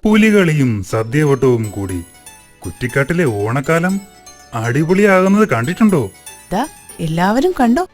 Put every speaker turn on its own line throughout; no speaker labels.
പുലികളിയും സദ്യവട്ടവും കൂടി കുറ്റിക്കാട്ടിലെ ഓണക്കാലം അടിപൊളിയാകുന്നത് കണ്ടിട്ടുണ്ടോ?
എല്ലാവരും കണ്ടോ?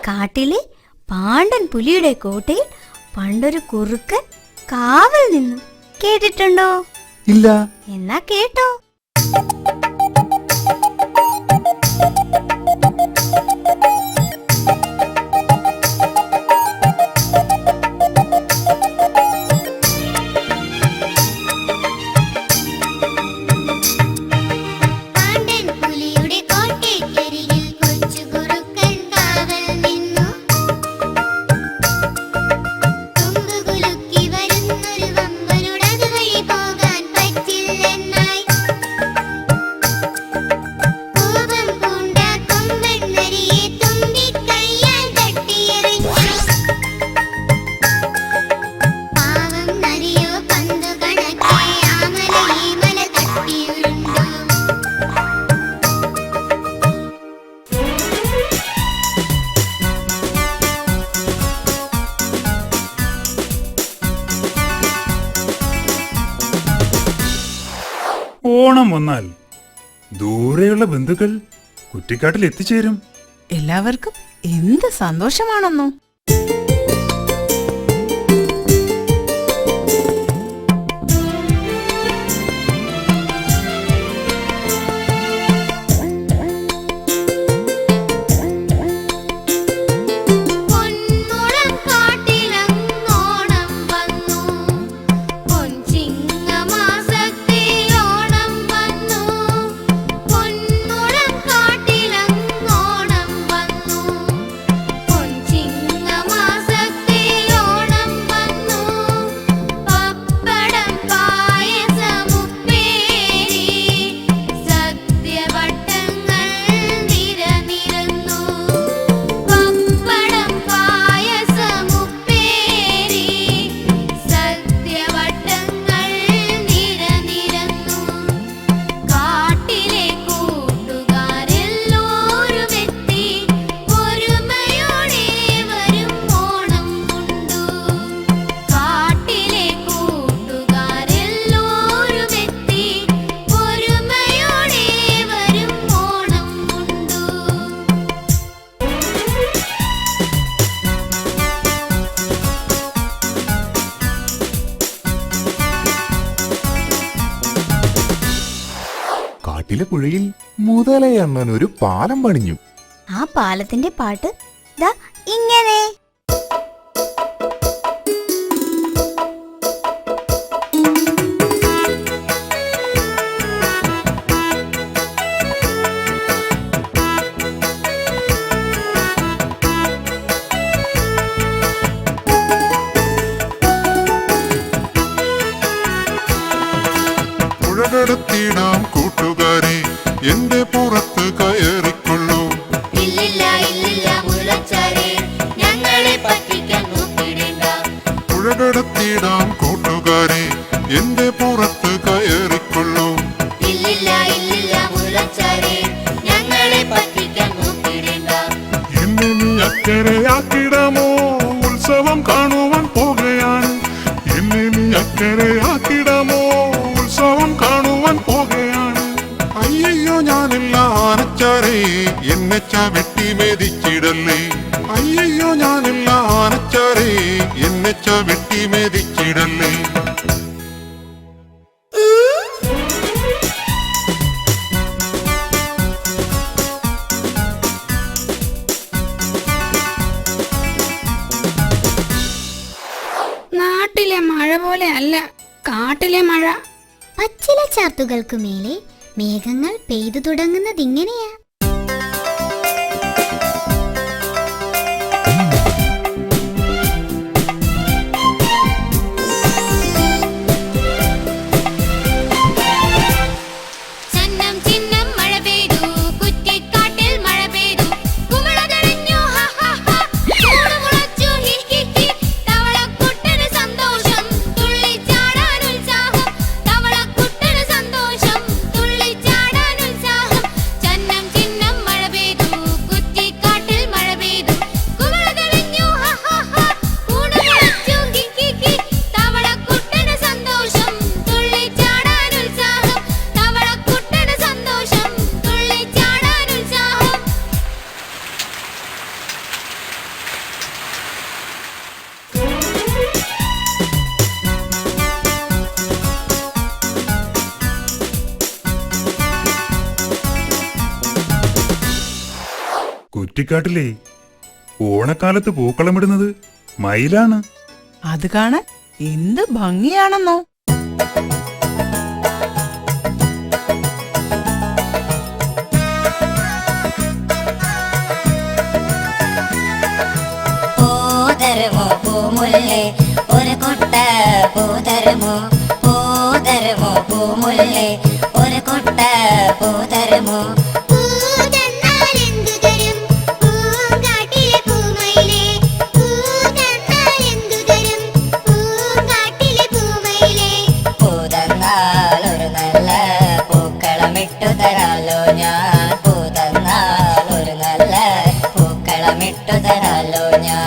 കാട്ടിലെ പാണ്ഡൻ പുലിയുടെ കോട്ടയിൽ പണ്ടൊരു കുറുക്കൻ കാവൽ നിന്നു. കേട്ടിട്ടുണ്ടോ?
ഇല്ല.
എന്നാ കേട്ടോ.
ഓണം വന്നാൽ ദൂരെയുള്ള ബന്ധുക്കൾ കുറ്റിക്കാട്ടിൽ എത്തിച്ചേരും.
എല്ലാവർക്കും എന്ത് സന്തോഷമാണെന്നോ.
കാട്ടിലെ പുഴയിൽ മുതലയണ്ണൻ ഒരു പാലം പണിഞ്ഞു.
ആ പാലത്തിന്റെ പാട്ട് ദാ ഇങ്ങനെ.
പുഴകടത്തിടാം കൂട്ടുകാരെ, എന്റെ പുറത്ത് കയറിക്കൊള്ളൂ.
ഇല്ലില്ല ഇല്ലില്ല മുലച്ചാരെ, ഞങ്ങളെ പറ്റിക്കാൻ നോക്കിടേണ്ട.
പുഴകടത്തിടാം കൂട്ടുകാരെ, എന്റെ പുറത്ത് കയറിക്കൊള്ളൂ.
ഇല്ലില്ല ഇല്ലില്ല മുലച്ചാരെ, ഞങ്ങളെ പറ്റിക്കാൻ നോക്കിടേണ്ട.
എന്നെ നീ അക്കരയാക്കിടമോ, ഉത്സവം കാണുവാൻ പോകുകയാണ്. എന്നെ നീ അക്കരയാക്കിടമോ, ഉത്സവം കാണുവാൻ പോകുകയാണ്. അയ്യോ ഞാനില്ല ആനച്ചാരേ, എന്നെ ചവിട്ടി മെതിച്ചിടല്ലേ. അയ്യോ ഞാനില്ല ആനച്ചാരേ, തട്ടി മെതിച്ചിടല്ലേ.
നാട്ടിലെ മഴ പോലെ അല്ല കാട്ടിലെ മഴ.
പച്ചില ചാർത്തുകൾക്കു മേലെ മേഘങ്ങൾ പെയ്തു തുടങ്ങുന്നതിങ്ങനെയാ.
ചന്നം ചിന്നം മഴ പെയ്തു, കുറ്റിക്കാട്ടിൽ മഴ പെയ്തു, കുമിള തെളിഞ്ഞു ഹ ഹ ഹ, കൂട് മുളച്ചു ഹി ഹി ഹി, തവളക്കുട്ടന് സന്തോഷം, തുള്ളിച്ചാടാൻ ഉത്സാഹം, തവളക്കുട്ടന് സന്തോഷം, തുള്ളിച്ചാടാൻ ഉത്സാഹം. ചന്നം ചിന്നം മഴ പെയ്തു, കുറ്റിക്കാട്ടിൽ മഴ പെയ്തു, കുമിള തെളിഞ്ഞു ഹ ഹ ഹ, കൂട് മുളച്ചു ഹി ഹി ഹി, തവളക്കുട്ടന് സന്തോഷം, തുള്ളിച്ചാടാൻ ഉത്സാഹം, തവളക്കുട്ടന് സന്തോഷം, തുള്ളിച്ചാടാൻ ഉത്സാഹം.
കുറ്റിക്കാട്ടിലെ ഓണക്കാലത്ത് പൂക്കളമിടുന്നത് മയിലാണ്.
അത് കാണാൻ എന്ത് ഭംഗിയാണെന്നോ.
പൂതരുമോ പൂമുല്ലേ ഒരു കൊട്ട പൂതരുമോ, പൂതരുമോ പൂമുല്ലേ ഒരു കൊട്ട പൂതരുമോ.
പൂതന്നാലെന്തു തരും പൂങ്കാട്ടിലെ പൂമയിലേ, പൂതന്നാലെന്തു തരും പൂങ്കാട്ടിലെ പൂമയിലേ.
പൂതന്നാൽ ഒരു നല്ല പൂക്കളമിട്ടു തരാലോ ഞാൻ, പൂതന്നാൽ ഒരു നല്ല പൂക്കളമിട്ടു തരാലോ ഞാൻ.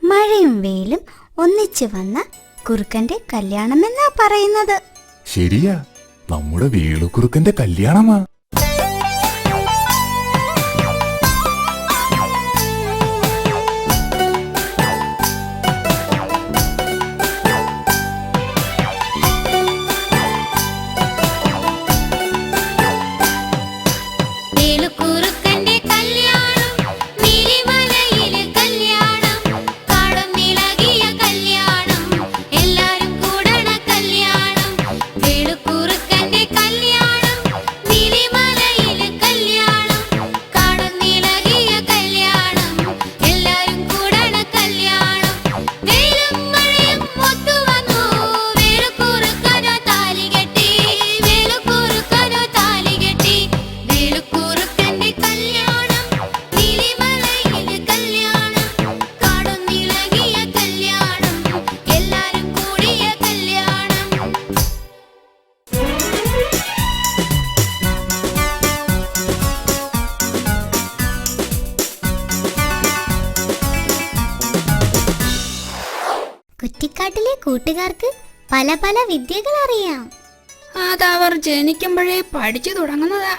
മഴയും വെയിലും ഒന്നിച്ചു വന്ന കുറുക്കന്റെ കല്യാണമെന്നാ പറയുന്നത്.
ശരിയാ, നമ്മുടെ വേളുക്കുറുക്കന്റെ കല്യാണമാ.
വേലുക്കുറുക്കന്റെ കല്യാണം, നീലിമലയിലെ കല്യാണം, കാടും നിളകിയ കല്യാണം, എല്ലാരും കൂടണ കല്യാണം. വേലുക്കുറുക്കന്റെ കല്യാണം, നീലിമലയിലെ കല്യാണം, കാടും നിളകിയ കല്യാണം, എല്ലാരും കൂടണ കല്യാണം. വെയിലും മഴയും ഒത്തുവന്നു, വേലുക്കുറുക്കനോ താലി കെട്ടി, വേലുക്കുറുക്കനോ താലി കെട്ടി. വേലുക്കുറുക്കന്റെ കല്യാണം, നീലിമലയിലെ കല്യാണം, കാടും നിളകിയ കല്യാണം, എല്ലാരും കൂടിയ കല്യാണം.
കുറ്റിക്കാട്ടിലെ കൂട്ടുകാർക്ക് പല പല വിദ്യകൾ അറിയാം.
അതവർ ജനിക്കുമ്പോഴേ പഠിച്ചു തുടങ്ങുന്നതാ.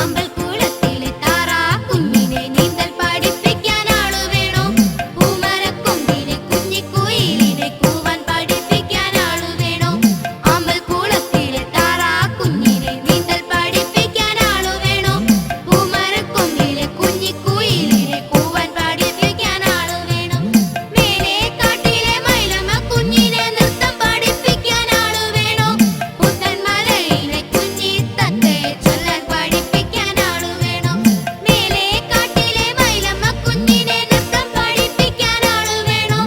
അമ്പൽക്കുളത്തിലെ താറാക്കുഞ്ഞിനെ നീന്തൽ പഠിപ്പിക്കാൻ ആളു വേണോ, പൂമരക്കൊമ്പിലെ കുഞ്ഞിക്കുയിലിനെ കൂവാൻ പഠിപ്പിക്കാൻ ആളു വേണോ. അമ്പൽക്കുളത്തിലെ താറാക്കുഞ്ഞിനെ നീന്തൽ പഠിപ്പിക്കാൻ ആളു വേണോ, പൂമരക്കൊമ്പിലെ കുഞ്ഞിക്കുയിലിനെ കൂവാൻ പഠിപ്പിക്കാൻ ആളു വേണോ. മേലെ കാട്ടിലെ മൈലമ്മ കുഞ്ഞിനെ നൃത്തം പഠിപ്പിക്കാൻ ആളു വേണോ, പുത്തൻമലയിലെ കുഞ്ഞിത്തത്തയെ ചൊല്ലാൻ പഠിപ്പിക്കാൻ ആളു വേണോ. മേലെ കാട്ടിലെ മൈലമ്മ കുഞ്ഞിനെ നൃത്തം പഠിപ്പിക്കാൻ ആളു വേണോ,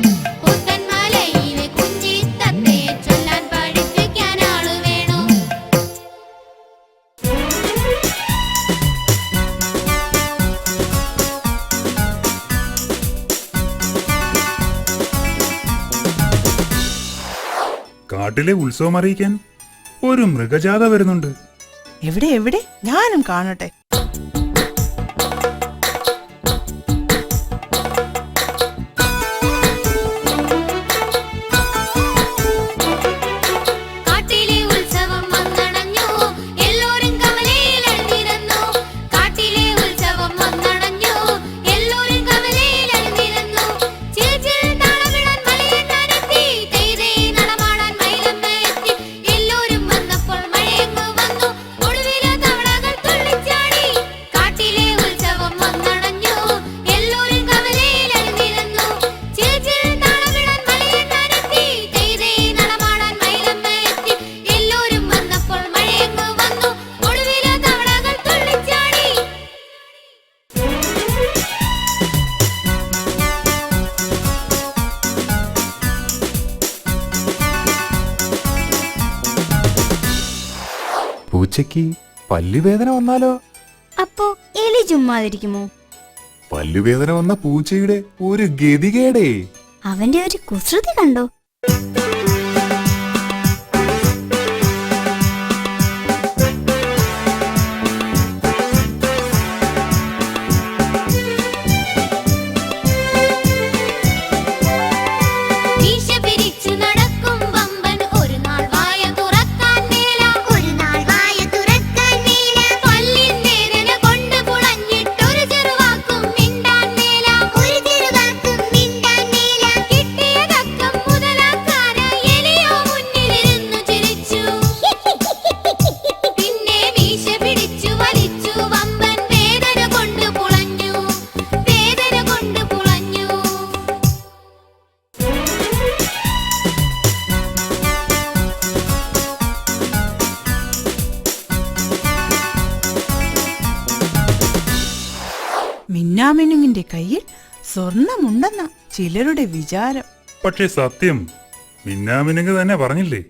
പുത്തൻമലയിലെ കുഞ്ഞിത്തത്തയെ ചൊല്ലാൻ പഠിപ്പിക്കാൻ ആളു വേണോ.
കാട്ടിലെ ഉത്സവം അറിയിക്കാൻ ഒരു മൃഗജാത വരുന്നുണ്ട്.
എവിടെ എവിടെ ഞാനും കാണട്ടെ.
കാട്ടിലെ ഉത്സവം വന്നണഞ്ഞു എല്ലോരും കമലയിൽ അണിനിരന്നു. കാട്ടിലെ ഉത്സവം വന്നണഞ്ഞു എല്ലോരും കമലയിൽ അണിനിരന്നു. ചിൽചിൽ താളമിടാൻ മലയണ്ണാനെത്തി, തെയ്തേ നടമാടാൻ മയിലമ്മ എത്തി. എല്ലോരും വന്നപ്പോൾ മഴയങ്ങു വന്നു, ഒടുവിലെ തവളകൾ തുള്ളിച്ചാടി. കാട്ടിലെ ഉത്സവം വന്നണഞ്ഞു എല്ലോരും കമലയിൽ അണിനിരന്നു. ചിൽചിൽ താളമിടാൻ മലയണ്ണാനെത്തി, തെയ്തേ നടമാടാൻ മയിലമ്മ എത്തി. എല്ലോരും വന്നപ്പോൾ മഴയങ്ങു വന്നു, ഒടുവിലെ തവളകൾ തുള്ളിച്ചാടി.
പൂച്ചയ്ക്ക് പല്ലുവേദന വന്നാലോ?
അപ്പോ എലി ചുമ്മാതിരിക്കുമോ?
പല്ലുവേദന വന്ന പൂച്ചയുടെ ഒരു ഗതികേടേ.
അവന്റെ ഒരു കുസൃതി കണ്ടോ?
മീശ പിരിച്ചു നടക്കും വമ്പൻ ഒരു നാൾ വായ തുറക്കാൻ മേല. ഒരു നാൾ വായ തുറക്കാൻ മേല. പല്ലിൻ വേദന കൊണ്ട് പുളഞ്ഞിട്ടൊരു ചെറുവാക്കും മിണ്ടാൻ മേല. ഒരു ചെറുവാക്കും മിണ്ടാൻ മേല. കിട്ടിയ തക്കം മുതലാക്കാര എലിയോ മുന്നിലിരുന്നു ചിരിച്ചു. പിന്നെ മീശ പിടിച്ചു വലിച്ചു വമ്പൻ വേദന കൊണ്ട് പുളഞ്ഞു. വേദന കൊണ്ട് പുളഞ്ഞു.
മിന്നാമിനുങ്ങിന്റെ കയ്യിൽ സ്വർണമുണ്ടെന്ന ചിലരുടെ വിചാരം.
പക്ഷേ സത്യം മിന്നാമിനുങ്ങ് തന്നെ പറഞ്ഞില്ലേ,